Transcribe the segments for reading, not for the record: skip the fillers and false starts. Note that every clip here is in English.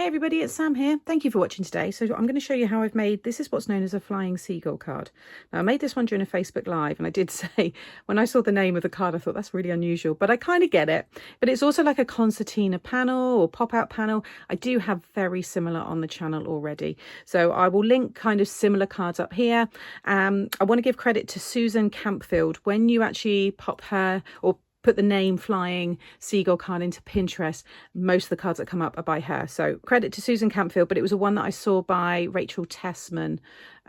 Hey everybody, it's Sam here. Thank you for watching today. So I'm going to show you how I've made, this is what's known as a flying seagull card. Now I made this one during a Facebook Live, and I did say, when I saw the name of the card, I thought that's really unusual, but I kind of get it. But it's also like a concertina panel or pop-out panel. I do have very similar on the channel already. So I will link kind of similar cards up here. I want to give credit to Susan Campfield. When you actually pop her or put the name flying seagull card into Pinterest, most of the cards that come up are by her. So credit to Susan Campfield, but it was a one that I saw by Rachel Tessmen,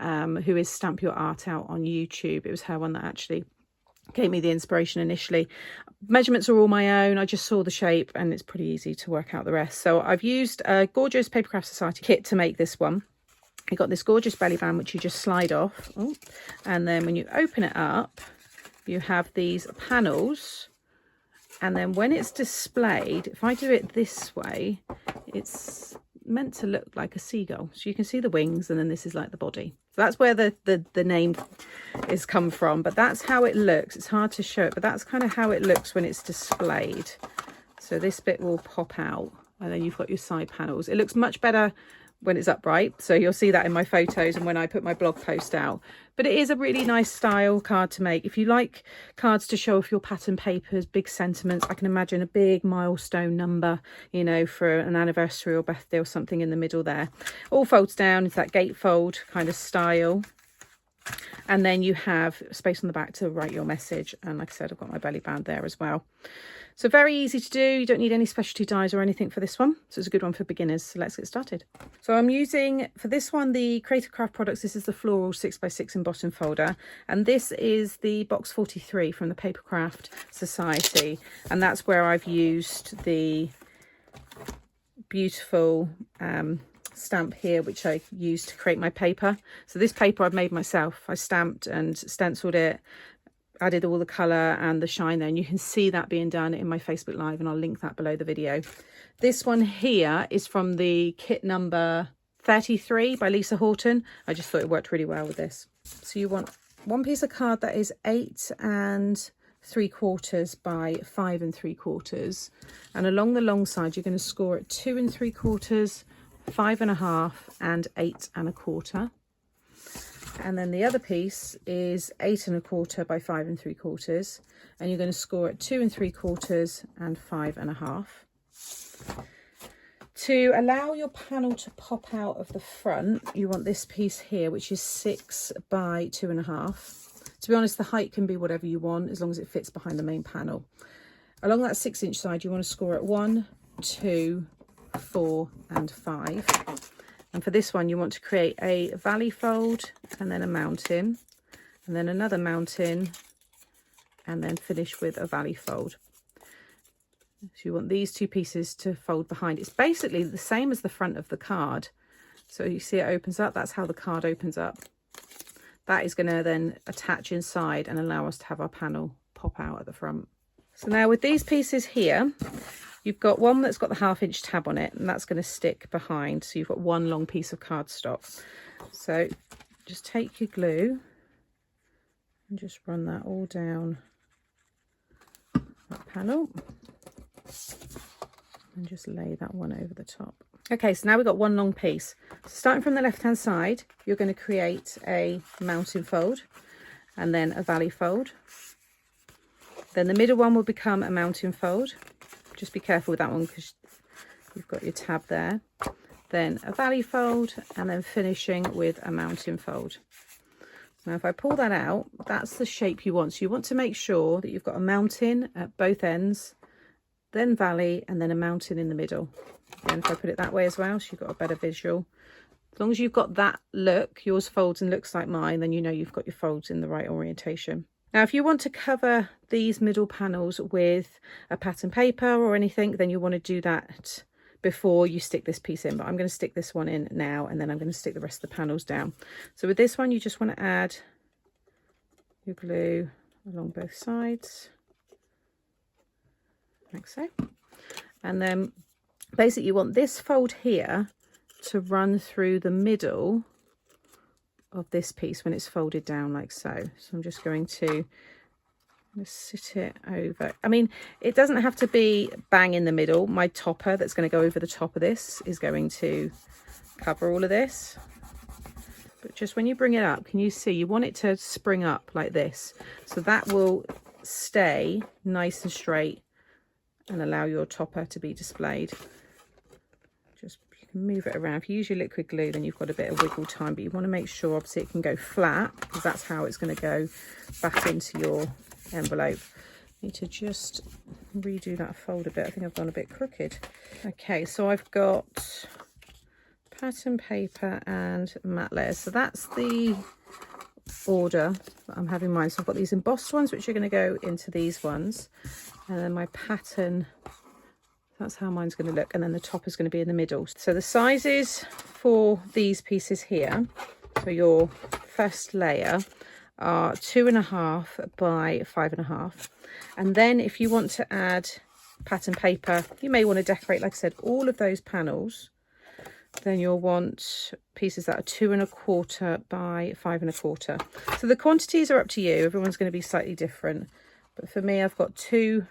who is Stamp Your Art Out on YouTube. It was her one that actually gave me the inspiration initially. Measurements are all my own. I just saw the shape and it's pretty easy to work out the rest. So I've used a gorgeous Papercraft Society kit to make this one. You got this gorgeous belly band which you just slide off. Oh, and then when you open it up, you have these panels. And then when it's displayed, if I do it this way, it's meant to look like a seagull. So you can see the wings, and then this is like the body. So that's where the name is come from, but that's how it looks. It's hard to show it, but that's kind of how it looks when it's displayed. So this bit will pop out, and then you've got your side panels. It looks much better when it's upright, so you'll see that in my photos and when I put my blog post out. But it is a really nice style card to make. If you like cards to show off your pattern papers, big sentiments, I can imagine a big milestone number, you know, for an anniversary or birthday or something in the middle there. All folds down into that gatefold kind of style. And then you have space on the back to write your message. And like I said, I've got my belly band there as well. So very easy to do. You don't need any specialty dies or anything for this one. So it's a good one for beginners. So let's get started. So I'm using, for this one, the Creative Craft Products. This is the floral 6x6 embossing folder. And this is the box 43 from the Papercraft Society. And that's where I've used the beautiful stamp here, which I used to create my paper. So this paper I've made myself. I stamped and stenciled it, added all the colour and the shine there, and you can see that being done in my Facebook Live, and I'll link that below the video. This one here is from the kit number 33 by Lisa Horton. I just thought it worked really well with this. So you want one piece of card that is 8 3/4 by 5 3/4, and along the long side you're going to score at 2 3/4, 5 1/2 and 8 1/4. And then the other piece is 8 1/4 by 5 3/4, and you're going to score at 2 3/4 and 5 1/2. To allow your panel to pop out of the front, you want this piece here, which is 6 by 2 1/2. To be honest, the height can be whatever you want as long as it fits behind the main panel. Along that 6-inch side, you want to score at 1, 2, 4 and 5. And for this one, you want to create a valley fold and then a mountain, and then another mountain, and then finish with a valley fold. So you want these two pieces to fold behind. It's basically the same as the front of the card. So you see it opens up. That's how the card opens up. That is going to then attach inside and allow us to have our panel pop out at the front. So now with these pieces here, you've got one that's got the 1/2-inch tab on it, and that's going to stick behind. So you've got one long piece of cardstock. So just take your glue and just run that all down that panel and just lay that one over the top. Okay, so now we've got one long piece. So starting from the left-hand side, you're going to create a mountain fold and then a valley fold. Then the middle one will become a mountain fold. Just be careful with that one because you've got your tab there. Then a valley fold, and then finishing with a mountain fold. Now if I pull that out, that's the shape you want. So you want to make sure that you've got a mountain at both ends, then valley, and then a mountain in the middle. Again, if I put it that way as well, so you've got a better visual. As long as you've got that look, yours folds and looks like mine, then you know you've got your folds in the right orientation. Now, if you want to cover these middle panels with a pattern paper or anything, then you want to do that before you stick this piece in. But I'm going to stick this one in now, and then I'm going to stick the rest of the panels down. So with this one, you just want to add your glue along both sides, like so. And then basically you want this fold here to run through the middle of this piece when it's folded down like so. So I'm just going to Just sit it over. I mean, it doesn't have to be bang in the middle. My topper that's going to go over the top of this is going to cover all of this. But just when you bring it up, can you see you want it to spring up like this? So that will stay nice and straight and allow your topper to be displayed. Just you can move it around. If you use your liquid glue, then you've got a bit of wiggle time, but you want to make sure obviously it can go flat, because that's how it's going to go back into your envelope. Need to just redo that fold a bit. I think I've gone a bit crooked. Okay, so I've got pattern paper and matte layers. So that's the order that I'm having mine. So I've got these embossed ones, which are going to go into these ones, and then my pattern, that's how mine's going to look, and then the top is going to be in the middle. So the sizes for these pieces here, so your first layer, are 2.5 by 5.5. And then if you want to add pattern paper, you may want to decorate, like I said, all of those panels, then you'll want pieces that are 2.25 by 5.25. So the quantities are up to you. Everyone's going to be slightly different, but for me, I've got 2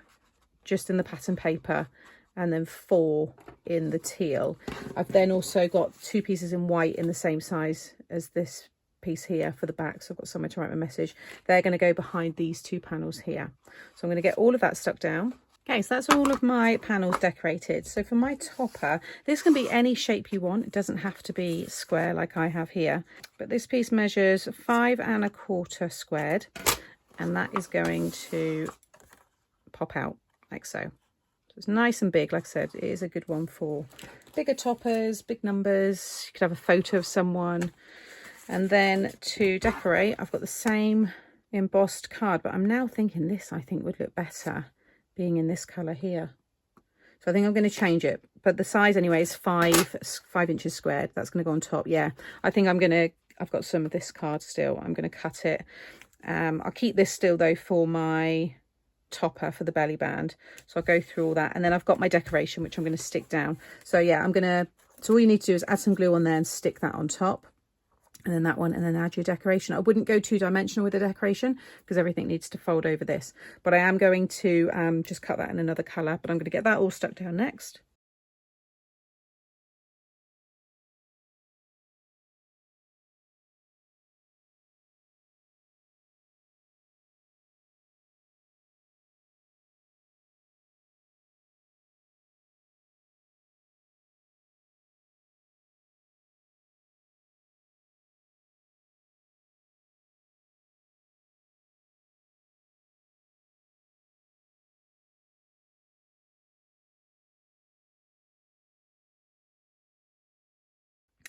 just in the pattern paper and then 4 in the teal. I've then also got 2 pieces in white in the same size as this piece here for the back, so I've got somewhere to write my message. They're going to go behind these 2 panels here. So I'm going to get all of that stuck down. Okay, so that's all of my panels decorated. So for my topper, this can be any shape you want. It doesn't have to be square like I have here, but this piece measures 5.25 squared, and that is going to pop out like so. So it's nice and big. Like I said, it is a good one for bigger toppers, big numbers. You could have a photo of someone. And then to decorate, I've got the same embossed card, but I'm now thinking this I think would look better being in this colour here. So I think I'm going to change it, but the size anyway is 5 inches squared. That's going to go on top. Yeah, I think I've got some of this card still. I'm going to cut it. I'll keep this still though for my topper for the belly band. So I'll go through all that, and then I've got my decoration, which I'm going to stick down. So yeah, so all you need to do is add some glue on there and stick that on top. And then that one, and then add your decoration. I wouldn't go 2-dimensional with the decoration because everything needs to fold over this. But I am going to just cut that in another colour, but I'm going to get that all stuck down next.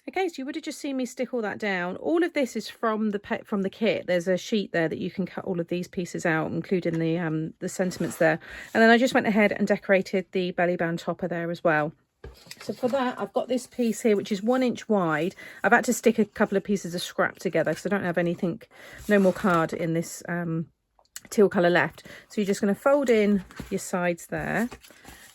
Okay, so you would have just seen me stick all that down. All of this is from the kit. There's a sheet there that you can cut all of these pieces out, including the sentiments there. And then I just went ahead and decorated the belly band topper there as well. So for that, I've got this piece here, which is 1 inch wide. I've had to stick a couple of pieces of scrap together because I don't have anything, no more card in this teal colour left. So you're just going to fold in your sides there.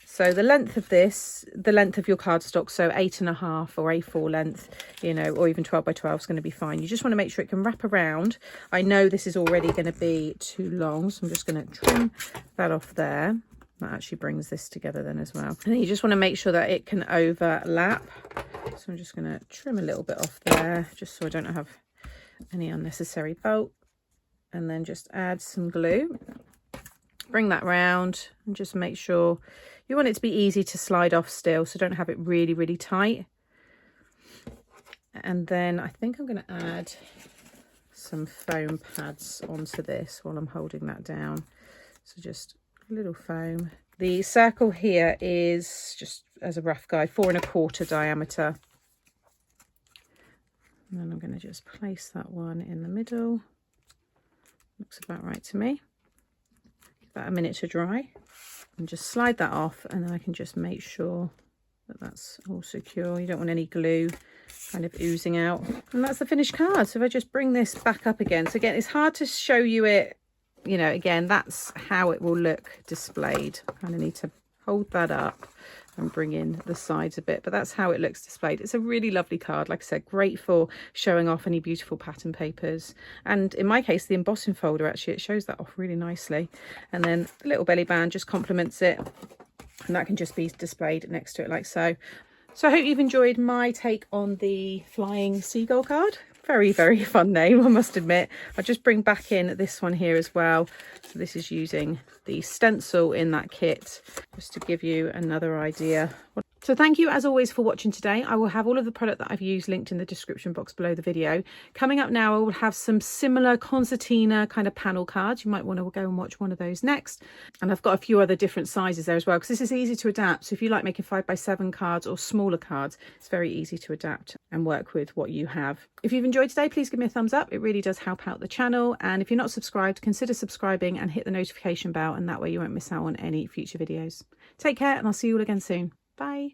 So the length of this, the length of your cardstock, so 8.5 or A4 length, you know, or even 12 by 12 is going to be fine. You just want to make sure it can wrap around. I know this is already going to be too long, so I'm just going to trim that off there. That actually brings this together then as well. And you just want to make sure that it can overlap. So I'm just going to trim a little bit off there, just so I don't have any unnecessary bulk. And then just add some glue. Bring that round and just make sure you want it to be easy to slide off still, so don't have it really, really tight. And then I think I'm going to add some foam pads onto this while I'm holding that down. So just a little foam. The circle here is, just as a rough guide, 4.25 diameter. And then I'm going to just place that one in the middle. Looks about right to me. About a minute to dry, and just slide that off, and then I can just make sure that that's all secure. You don't want any glue kind of oozing out. And that's the finished card. So if I just bring this back up again, so again, it's hard to show you it, you know, again, that's how it will look displayed. I kind of need to hold that up and bring in the sides a bit, but that's how it looks displayed. It's a really lovely card, like I said, great for showing off any beautiful pattern papers, and in my case the embossing folder, actually it shows that off really nicely. And then a little belly band just complements it, and that can just be displayed next to it like so. So I hope you've enjoyed my take on the flying seagull card. Very, very fun name, I must admit. I'll just bring back in this one here as well. So this is using the stencil in that kit, just to give you another idea. So thank you as always for watching today. I will have all of the product that I've used linked in the description box below the video. Coming up now, I will have some similar concertina kind of panel cards. You might want to go and watch one of those next. And I've got a few other different sizes there as well, because this is easy to adapt. So if you like making 5x7 cards or smaller cards, it's very easy to adapt and work with what you have. If you've enjoyed today, please give me a thumbs up. It really does help out the channel. And if you're not subscribed, consider subscribing and hit the notification bell, and that way you won't miss out on any future videos. Take care, and I'll see you all again soon. Bye.